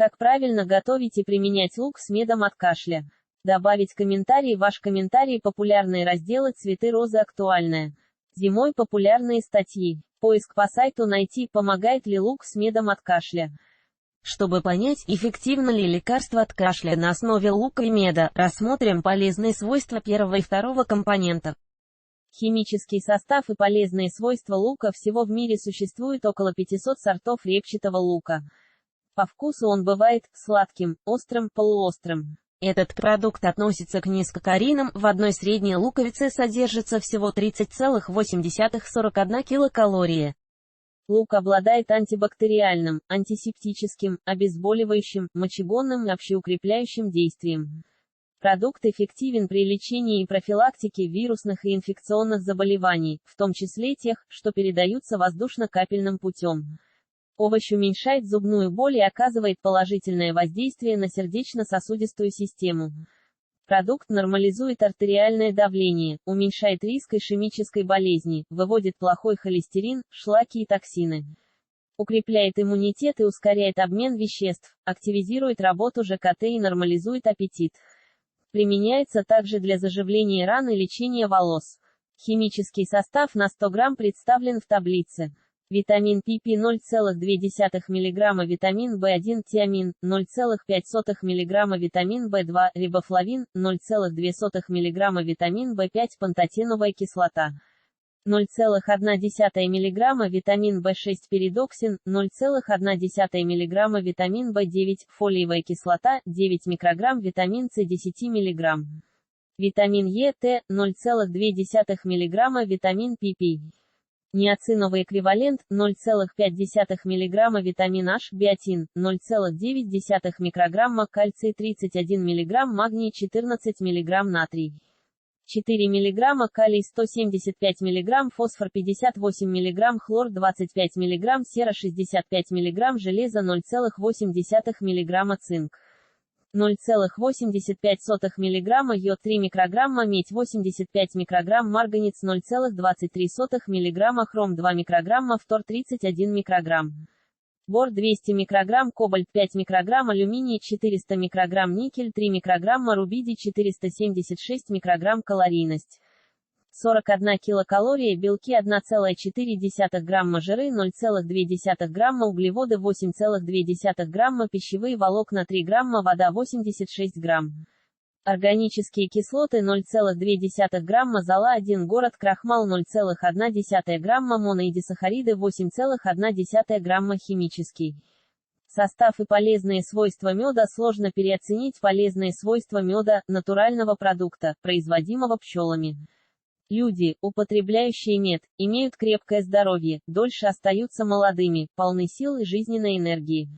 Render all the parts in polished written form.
Как правильно готовить и применять лук с медом от кашля? Добавить комментарий. Ваш комментарий. Популярные разделы. Цветы розы. Актуальное. Зимой популярные статьи. Поиск по сайту. Найти, помогает ли лук с медом от кашля. Чтобы понять, эффективно ли лекарство от кашля на основе лука и меда, рассмотрим полезные свойства первого и второго компонентов. Химический состав и полезные свойства лука. Всего в мире существует около 500 сортов репчатого лука. По вкусу он бывает сладким, острым, полуострым. Этот продукт относится к низкокалорийным, в одной средней луковице содержится всего 30,8-41 килокалории. Лук обладает антибактериальным, антисептическим, обезболивающим, мочегонным и общеукрепляющим действием. Продукт эффективен при лечении и профилактике вирусных и инфекционных заболеваний, в том числе тех, что передаются воздушно-капельным путем. Овощ уменьшает зубную боль и оказывает положительное воздействие на сердечно-сосудистую систему. Продукт нормализует артериальное давление, уменьшает риск ишемической болезни, выводит плохой холестерин, шлаки и токсины. Укрепляет иммунитет и ускоряет обмен веществ, активизирует работу ЖКТ и нормализует аппетит. Применяется также для заживления ран и лечения волос. Химический состав на 100 грамм представлен в таблице. Витамин pp 0,2 мг, витамин В1, тиамин 0,05 мг, витамин В2, рибофлавин 0,2 мг, витамин В5, пантотеновая кислота 0,1 мг, витамин В6, перидоксин 0,1 мг, витамин В9, фолиевая кислота 9 микрограмм, витамин С 10 мг. Витамин Е, Т 0,2 мг, витамин pp. Ниациновый эквивалент 0,5 мг, витамин H, биотин 0,9 микрограмма, кальций 31 мг, магний 14 мг, натрий 4 мг, калий 175 мг, фосфор 58 мг, хлор 25 мг, сера 65 мг, железо 0,8 мг, цинк 0,85 мг, йод 3 микрограмма, медь 85 микрограмм, марганец 0,23 мг, хром 2 микрограмма, фтор 31 микрограмм, бор 200 микрограмм, кобальт 5 микрограмм, алюминий 400 микрограмм, никель 3 микрограмма, рубидий 476 микрограмм. Калорийность 41 килокалория, белки 1,4 грамма, жиры 0,2 грамма, углеводы 8,2 грамма, пищевые волокна 3 грамма, вода 86 грамм. Органические кислоты 0,2 грамма, зола 1, город, крахмал 0,1 грамма, моно- и дисахариды 8,1 грамма. Химический состав и полезные свойства меда. Сложно переоценить полезные свойства меда, натурального продукта, производимого пчелами. Люди, употребляющие мед, имеют крепкое здоровье, дольше остаются молодыми, полны сил и жизненной энергии.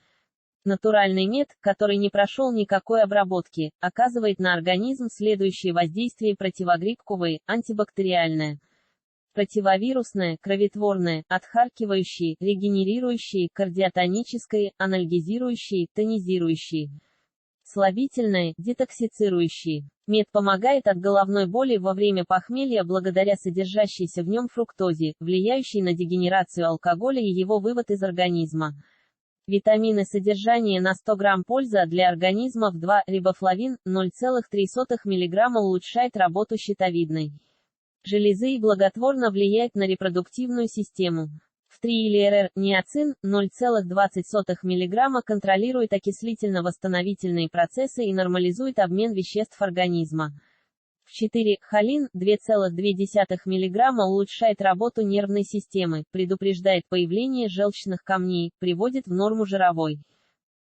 Натуральный мед, который не прошел никакой обработки, оказывает на организм следующие воздействия: противогрибковые, антибактериальное, противовирусное, кроветворное, отхаркивающие, регенерирующие, кардиотоническое, анальгезирующие, тонизирующие, слабительное, детоксицирующие. Мед помогает от головной боли во время похмелья благодаря содержащейся в нем фруктозе, влияющей на дегенерацию алкоголя и его вывод из организма. Витамины. Содержание на 100 грамм. Польза для организма в 2. Рибофлавин 0,3 мг улучшает работу щитовидной железы и благотворно влияет на репродуктивную систему. В 3. или РР. Ниацин 0,20 мг контролирует окислительно-восстановительные процессы и нормализует обмен веществ организма. В 4. Холин 2,2 мг улучшает работу нервной системы, предупреждает появление желчных камней, приводит в норму жировой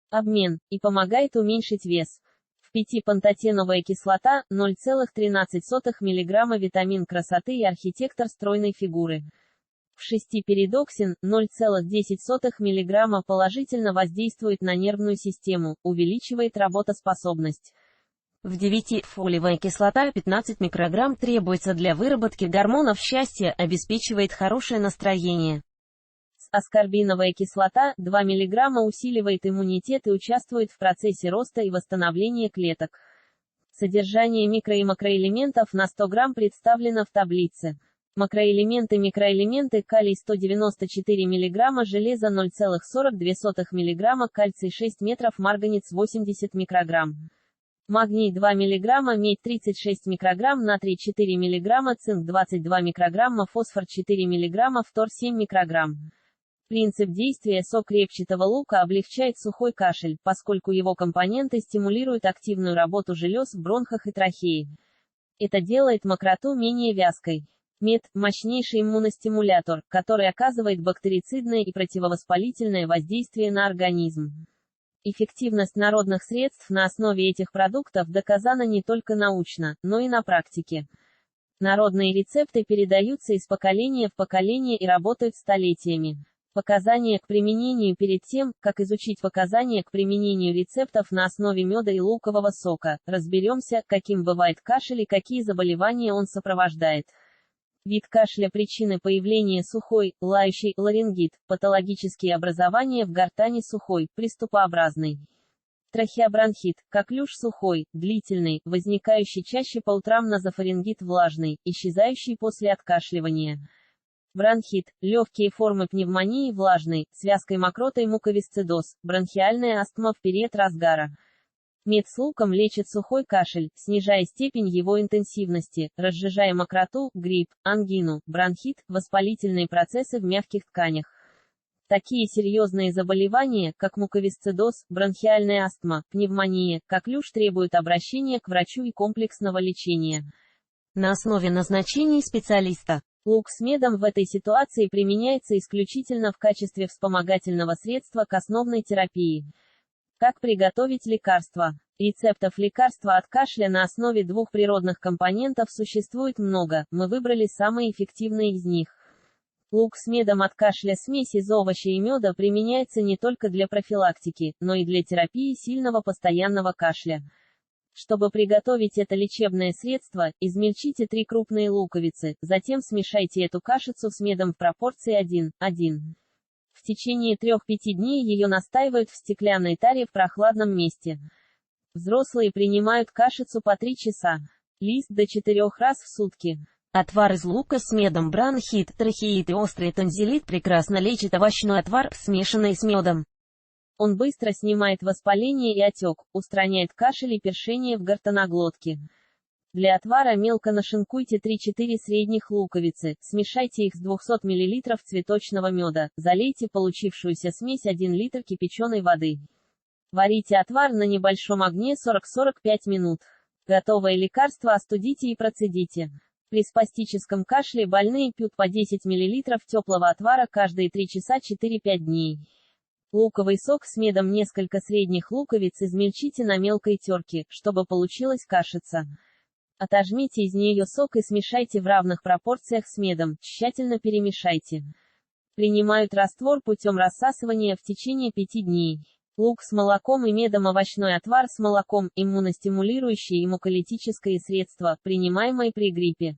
обмен и помогает уменьшить вес. В 5. Пантотеновая кислота 0,13 мг витамин красоты и архитектор стройной фигуры. В 6. Перидоксин 0,10 мг положительно воздействует на нервную систему, увеличивает работоспособность. В 9. Фолиевая кислота 15 микрограмм требуется для выработки гормонов счастья, обеспечивает хорошее настроение. Аскорбиновая кислота 2 мг усиливает иммунитет и участвует в процессе роста и восстановления клеток. Содержание микро- и макроэлементов на 100 грамм представлено в таблице. Микроэлементы калий 194 мг, железо 0,42 мг, кальций 6 метров, марганец 80 микрограмм. Магний 2 мг, медь 36 микрограмм, натрий 4 мг, цинк 22 микрограмма, фосфор 4 мг, фтор 7 микрограмм. Принцип действия: сок репчатого лука облегчает сухой кашель, поскольку его компоненты стимулируют активную работу желез в бронхах и трахее. Это делает мокроту менее вязкой. Мед – мощнейший иммуностимулятор, который оказывает бактерицидное и противовоспалительное воздействие на организм. Эффективность народных средств на основе этих продуктов доказана не только научно, но и на практике. Народные рецепты передаются из поколения в поколение и работают столетиями. Показания к применению. Перед тем, как изучить показания к применению рецептов на основе меда и лукового сока, разберемся, каким бывает кашель и какие заболевания он сопровождает. Вид кашля. Причины появления: сухой, лающий, ларингит, патологические образования в гортани, сухой, приступообразный. Трахеобронхит, коклюш, сухой, длительный, возникающий чаще по утрам, назофарингит, влажный, исчезающий после откашливания. Бронхит, легкие формы пневмонии, влажный, связкой мокротой, муковисцидоз, бронхиальная астма в период разгара. Мед с луком лечит сухой кашель, снижая степень его интенсивности, разжижая мокроту, грипп, ангину, бронхит, воспалительные процессы в мягких тканях. Такие серьезные заболевания, как муковисцидоз, бронхиальная астма, пневмония, коклюш, требуют обращения к врачу и комплексного лечения. На основе назначений специалиста. Лук с медом в этой ситуации применяется исключительно в качестве вспомогательного средства к основной терапии. Как приготовить лекарство? Рецептов лекарства от кашля на основе двух природных компонентов существует много, мы выбрали самые эффективные из них. Лук с медом от кашля. Смесь из овоща и меда применяется не только для профилактики, но и для терапии сильного постоянного кашля. Чтобы приготовить это лечебное средство, измельчите 3 крупные луковицы, затем смешайте эту кашицу с медом в пропорции 1:1. В течение 3-5 дней ее настаивают в стеклянной таре в прохладном месте. Взрослые принимают кашицу по 3 часа. Лист до 4 раз в сутки. Отвар из лука с медом. Бронхит, трахеит и острый тонзиллит прекрасно лечит овощной отвар, смешанный с медом. Он быстро снимает воспаление и отек, устраняет кашель и першение в гортаноглотке. Для отвара мелко нашинкуйте 3-4 средних луковицы, смешайте их с 200 мл цветочного меда, залейте получившуюся смесь 1 литр кипяченой воды. Варите отвар на небольшом огне 40-45 минут. Готовое лекарство остудите и процедите. При спастическом кашле больные пьют по 10 мл теплого отвара каждые 3 часа 4-5 дней. Луковый сок с медом. Несколько средних луковиц измельчите на мелкой терке, чтобы получилась кашица. Отожмите из нее сок и смешайте в равных пропорциях с медом, тщательно перемешайте. Принимают раствор путем рассасывания в течение 5 дней. Лук с молоком и медом. Овощной отвар с молоком, иммуностимулирующее и муколитическое средство, принимаемое при гриппе,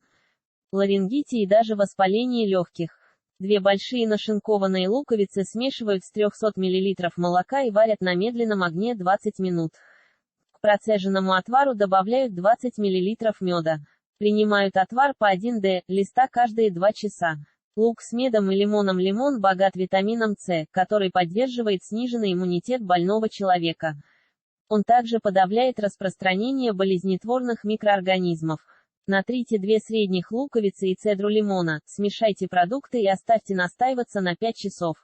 ларингите и даже воспалении легких. 2 большие нашинкованные луковицы смешивают с 300 мл молока и варят на медленном огне 20 минут. К процеженному отвару добавляют 20 мл меда. Принимают отвар по 1 листа каждые 2 часа. Лук с медом и лимоном. Лимон богат витамином С, который поддерживает сниженный иммунитет больного человека. Он также подавляет распространение болезнетворных микроорганизмов. Натрите 2 средних луковицы и цедру лимона, смешайте продукты и оставьте настаиваться на 5 часов.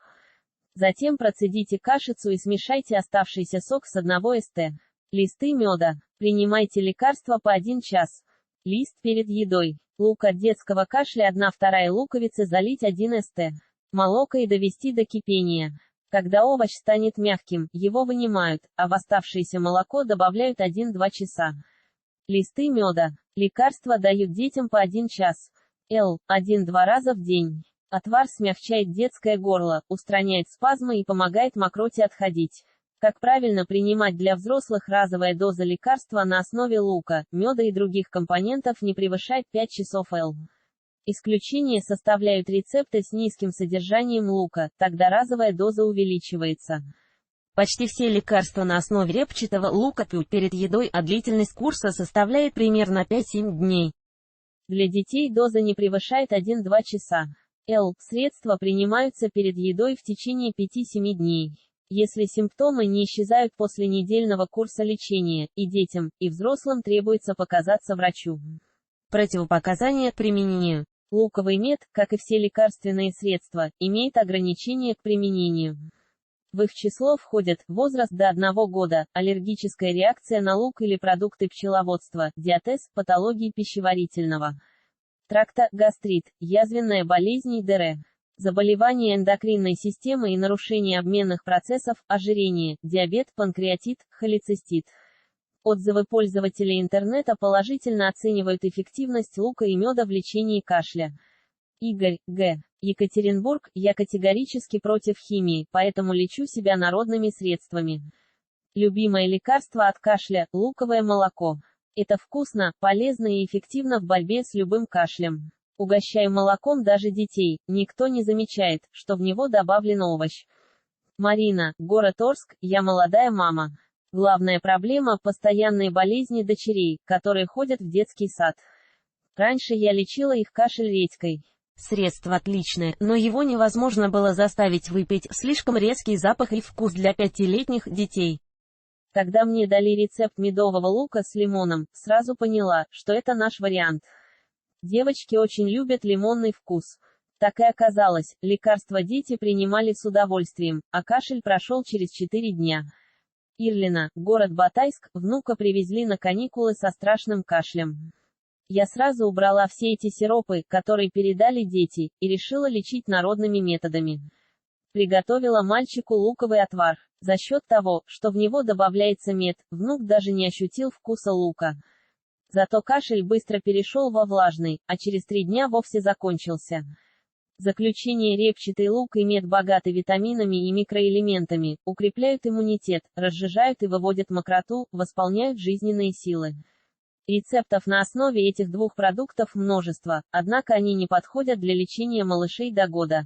Затем процедите кашицу и смешайте оставшийся сок с 1 ст. Листы меда. Принимайте лекарства по 1 час. Лист перед едой. Лук от детского кашля. 1/2 луковицы залить 1 ст. Молоко и довести до кипения. Когда овощ станет мягким, его вынимают, а в оставшееся молоко добавляют 1-2 часа. Листы меда. Лекарства дают детям по 1 час. 1-2 раза в день. Отвар смягчает детское горло, устраняет спазмы и помогает мокроте отходить. Как правильно принимать для взрослых? Разовая доза лекарства на основе лука, меда и других компонентов не превышает 5 часов. Исключение составляют рецепты с низким содержанием лука, тогда разовая доза увеличивается. Почти все лекарства на основе репчатого лука пьют перед едой, а длительность курса составляет примерно 5-7 дней. Для детей доза не превышает 1-2 часа. Средства принимаются перед едой в течение 5-7 дней. Если симптомы не исчезают после недельного курса лечения, и детям, и взрослым требуется показаться врачу. Противопоказания к применению. Луковый мед, как и все лекарственные средства, имеет ограничения к применению. В их число входят возраст до 1 года, аллергическая реакция на лук или продукты пчеловодства, диатез, патологии пищеварительного тракта, гастрит, язвенная болезнь ДР, заболевания эндокринной системы и нарушение обменных процессов, ожирение, диабет, панкреатит, холецистит. Отзывы пользователей интернета положительно оценивают эффективность лука и меда в лечении кашля. Игорь, Г. Екатеринбург, я категорически против химии, поэтому лечу себя народными средствами. Любимое лекарство от кашля – луковое молоко. Это вкусно, полезно и эффективно в борьбе с любым кашлем. Угощаю молоком даже детей, никто не замечает, что в него добавлен овощ. Марина, город Орск, я молодая мама. Главная проблема – постоянные болезни дочерей, которые ходят в детский сад. Раньше я лечила их кашель редькой. Средство отличное, но его невозможно было заставить выпить, слишком резкий запах и вкус для 5-летних детей. Когда мне дали рецепт медового лука с лимоном, сразу поняла, что это наш вариант. Девочки очень любят лимонный вкус. Так и оказалось, лекарства дети принимали с удовольствием, а кашель прошел через 4 дня. Ирлина, город Батайск, внука привезли на каникулы со страшным кашлем. Я сразу убрала все эти сиропы, которые передали дети, и решила лечить народными методами. Приготовила мальчику луковый отвар. За счет того, что в него добавляется мед, внук даже не ощутил вкуса лука. Зато кашель быстро перешел во влажный, а через 3 дня вовсе закончился. Заключение: репчатый лук и мед богаты витаминами и микроэлементами, укрепляют иммунитет, разжижают и выводят мокроту, восполняют жизненные силы. Рецептов на основе этих двух продуктов множество, однако они не подходят для лечения малышей до года.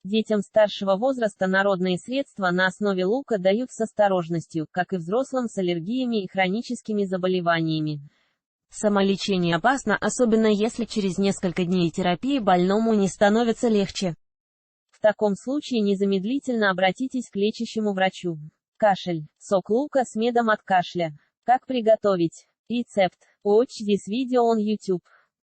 Детям старшего возраста народные средства на основе лука дают с осторожностью, как и взрослым с аллергиями и хроническими заболеваниями. Самолечение опасно, особенно если через несколько дней терапии больному не становится легче. В таком случае незамедлительно обратитесь к лечащему врачу. Кашель. Сок лука с медом от кашля. Как приготовить? Рецепт. Watch this video on YouTube.